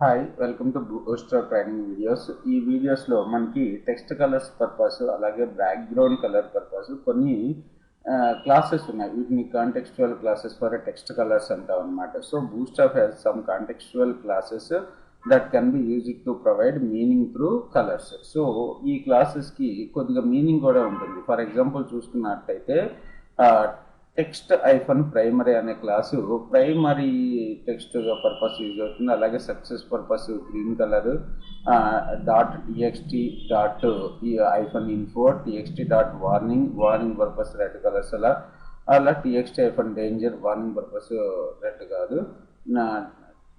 Hi welcome to booster training videos. ఈ వీడియోస్లో మనకి టెక్స్ట్ కలర్స్ పర్పస్ అలాగే బ్యాక్గ్రౌండ్ కలర్ పర్పస్ కొన్ని క్లాసెస్ ఉన్నాయి. వీటిని contextual classes for text colours అంటాం అనమాట. So booster has some contextual classes that can be used to provide meaning through colours. So ఈ క్లాసెస్కి కొద్దిగా మీనింగ్ కూడా ఉంటుంది. ఫర్ ఎగ్జాంపుల్ చూసుకున్నట్టయితే టెక్స్ట్ ఐఫన్ ప్రైమరీ అనే class primary text purpose use అవుతుంది. అలాగే success purpose green colour, dot TXT dot hyphen info, TXT dot warning purpose red colours, అలా TXT hyphen danger warning purpose red కాదు,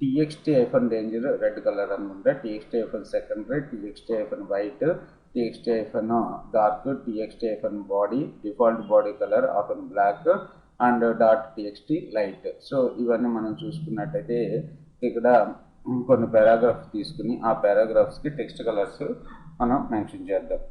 TXT hyphen danger red colour అనుకుంటే, TXT hyphen secondary, TXT hyphen white, TXT hyphen dark, TXT hyphen body default body colour hyphen black and dot TXT light. So ఇవన్నీ మనం చూసుకున్నట్టయితే ఇక్కడ కొన్ని paragraphs తీసుకుని ఆ పారాగ్రాఫ్స్కి టెక్స్ట్ కలర్స్ మనం మెన్షన్ చేద్దాం.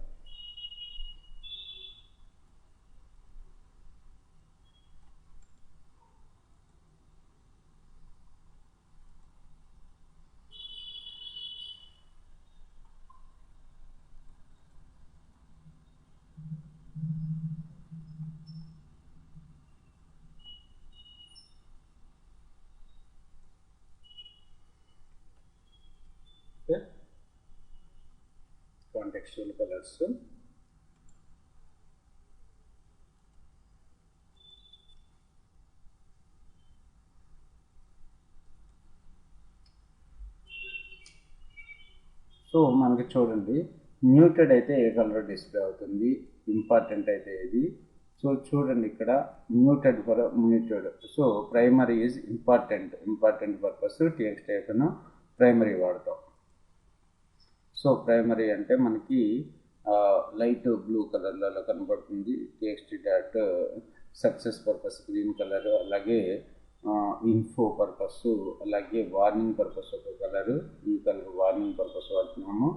కాంటెక్స్చువల్ కలర్స్, సో మనకి చూడండి మ్యూటెడ్ అయితే ఏ కలర్ డిస్ప్లే అవుతుంది, ఇంపార్టెంట్ అయితే ఇది. సో చూడండి ఇక్కడ muted for muted. So primary is important purpose TXT hyphen primary వాడతాం. సో ప్రైమరీ అంటే మనకి లైట్ బ్లూ కలర్లలో కనబడుతుంది. T X T dot success purpose green colour, అలాగే ఇన్ఫో పర్పస్, అలాగే వార్నింగ్ పర్పస్ ఒక కలరు, ఈ కలర్ వార్నింగ్ పర్పస్ వాడుతున్నాము.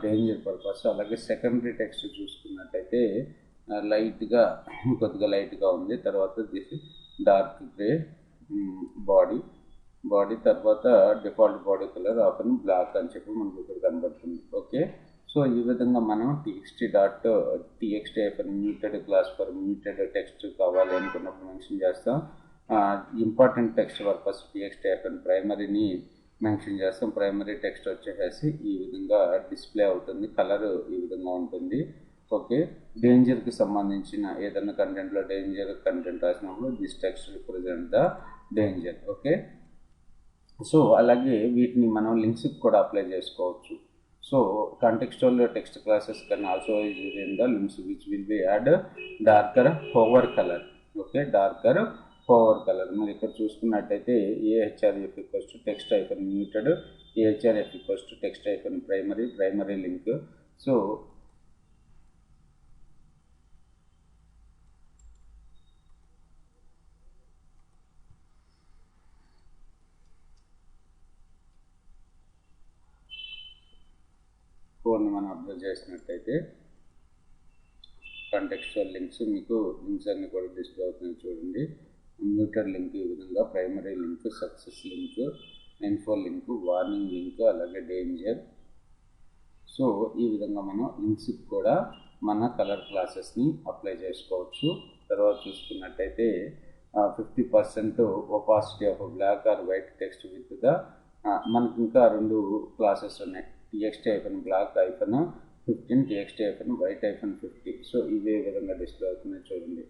డేంజర్ పర్పస్, అలాగే సెకండరీ టెక్స్ట్ చూసుకున్నట్టయితే లైట్గా కొద్దిగా లైట్గా ఉంది. తర్వాత దిస్ డార్క్ గ్రే బాడీ, తర్వాత default body colour hyphen black అని చెప్పి మనకు ఇక్కడ కనబడుతుంది. ఓకే, సో ఈ విధంగా మనం TXT hyphen muted class for muted text కావాలి అనుకున్నప్పుడు మెన్షన్ చేస్తాం. Important text purpose TXT hyphen ప్రైమరీని మెన్షన్ చేస్తాం. ప్రైమరీ టెక్స్ట్ వచ్చేసి ఈ విధంగా డిస్ప్లే అవుతుంది, కలర్ ఈ విధంగా ఉంటుంది. ఓకే, డేంజర్కి సంబంధించిన ఏదైనా కంటెంట్లో డేంజర్ కంటెంట్ రాసినప్పుడు this text represent the danger. Okay, so అలాగే వీటిని మనం లింక్స్కి కూడా అప్లై చేసుకోవచ్చు. So contextual text classes can also use in the links which will be add darker hover colour. Okay, darker hover colour మరి ఇక్కడ చూసుకున్నట్టయితే AHRF equals to text hyphen muted, AHRF equals to text hyphen primary link. So కోడ్ని మనం observe చేసినట్టయితే contextual links మీకు links అన్ని కూడా display అవుతుంది. చూడండి, మ్యూటెడ్ లింక్ ఈ విధంగా, primary link, success link, info link, warning link, అలాగే డేంజర్. సో ఈ విధంగా మనం లింక్స్కి కూడా మన కలర్ క్లాసెస్ని అప్లై చేసుకోవచ్చు. తర్వాత చూసుకున్నట్టయితే 50% opacity of black or white text with the మనకి ఇంకా రెండు క్లాసెస్ ఉన్నాయి. T X T hyphen black hyphen 15, T X T hyphen white hyphen 50. So ఇవే విధంగా డిస్ప్లే అవుతున్నాయి. చూడండి,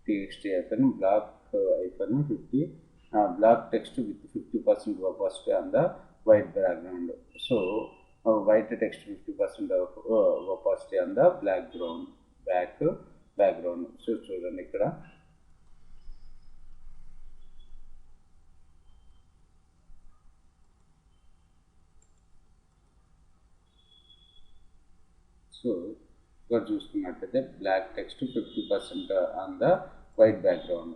T X T hyphen black hyphen 50, black text with 50% opacity on the white background. So white text 50% opacity on the background. So చూడండి ఇక్కడ so ఇక్కడ చూసుకున్నట్టయితే black text 50% on the white background.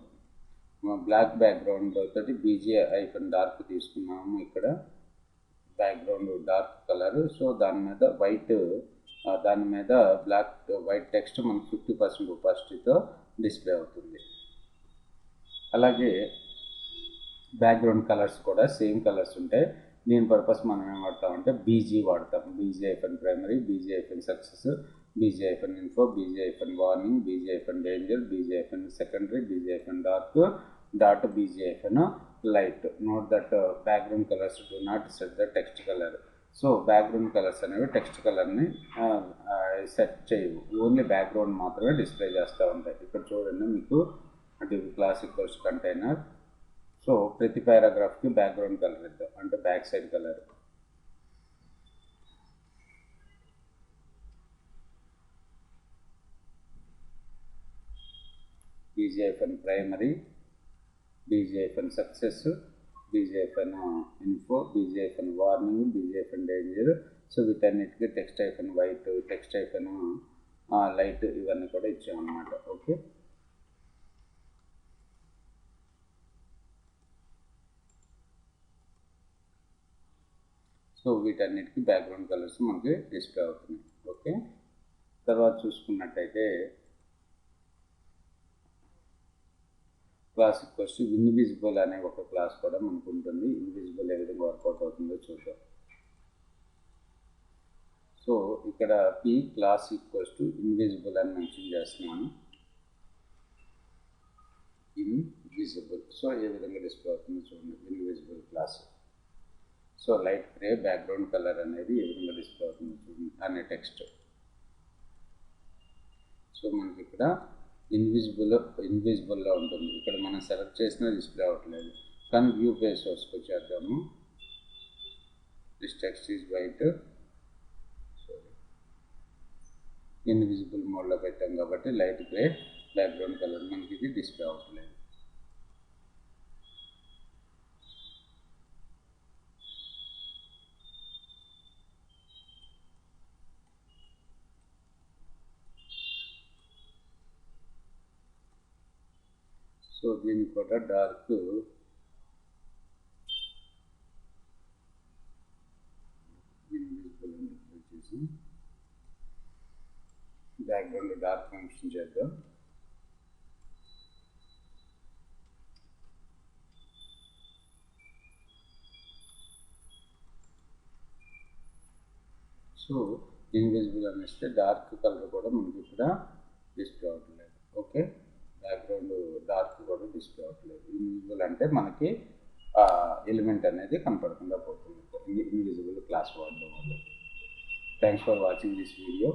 Black background తోటి బీజే hyphen dark తీసుకున్నాము. ఇక్కడ background dark colour, so దాని మీద white text మనకు 50% ఒపాసిటీతో డిస్ప్లే అవుతుంది. అలాగే బ్యాక్గ్రౌండ్ కలర్స్ కూడా సేమ్ కలర్స్ ఉంటాయి. దీని పర్పస్ మనం ఏం వాడతామంటే బీజీ వాడతాం. BG-hyphen primary, BG-hyphen success, BG-hyphen info, BG-hyphen warning, BG-hyphen danger, BG-hyphen secondary, BG-hyphen dark, dot BG-hyphen light. Note that background colours do not set the text colour. So background colours అనేవి text కలర్ని set చేయవు, only background మాత్రమే display చేస్తూ ఉంటాయి. ఇక్కడ చూడండి మీకు div class equals container. So ప్రతి పారాగ్రాఫ్కి బ్యాక్గ్రౌండ్ కలర్ ఇద్దాం, అంటే back side colour. BG-hyphen primary, BG-hyphen success, BG-hyphen info, BG-hyphen warning, BG-hyphen danger. So వీటన్నిటికీ టెక్స్ట్-ఐఫన్ వైట్, టెక్స్ట్-ఐఫన్ లైట్ ఇవన్నీ కూడా ఇచ్చామన్నమాట. ఓకే, సో వీటన్నిటికీ బ్యాక్గ్రౌండ్ కలర్స్ మనకి డిస్ప్లే అవుతున్నాయి. ఓకే, తర్వాత చూసుకున్నట్టయితే క్లాస్ ఈక్వల్స్ టు ఇన్విజిబుల్ అనే ఒక క్లాస్ కూడా మనకు ఉంటుంది. ఇన్విజిబుల్ ఏ విధంగా వర్కౌట్ అవుతుందో చూద్దాం. సో ఇక్కడ P class equals to invisible అని మెన్షన్ చేస్తున్నాను. ఇన్విజిబుల్, సో ఏ విధంగా డిస్ప్లే అవుతుందో చూడండి. Invisible class. So light grey background colour అనేది ఏ విధంగా డిస్ప్లే అవుతుందో చూడండి అనే టెక్స్ట్. సో మనకి ఇక్కడ ఇన్విజిబుల్లో ఉంటుంది. ఇక్కడ మనం సెలెక్ట్ చేసినా డిస్ప్లే అవ్వట్లేదు. కానీ వ్యూ పేజ్ సోర్స్కి వచ్చేద్దాము. This text is white, invisible మోడ్లో పెట్టాం కాబట్టి లైట్ గ్రే బ్యాక్గ్రౌండ్ కలర్ మనకి ఇది డిస్ప్లే అవ్వట్లేదు. సో దీనికి కూడా డార్క్ ఇన్విజిబుల్ వచ్చేసి బ్యాక్గ్రౌండ్ డార్క్ మెన్షన్ చేద్దాం. సో ఇన్విజిబుల్ అనేస్తే డార్క్ కలర్ కూడా మనకి ఇక్కడ డిస్ప్లే అవ్వట్లేదు. ఓకే, బ్యాక్గ్రౌండ్ డార్క్ కూడా డిస్ప్లే అవ్వట్లేదు. ఇన్విజిబుల్ అంటే మనకి ఎలిమెంట్ అనేది కనపడకుండా పోతుంది ఇన్విజిబుల్ క్లాస్ వాడడం వల్ల. Thanks for watching this video.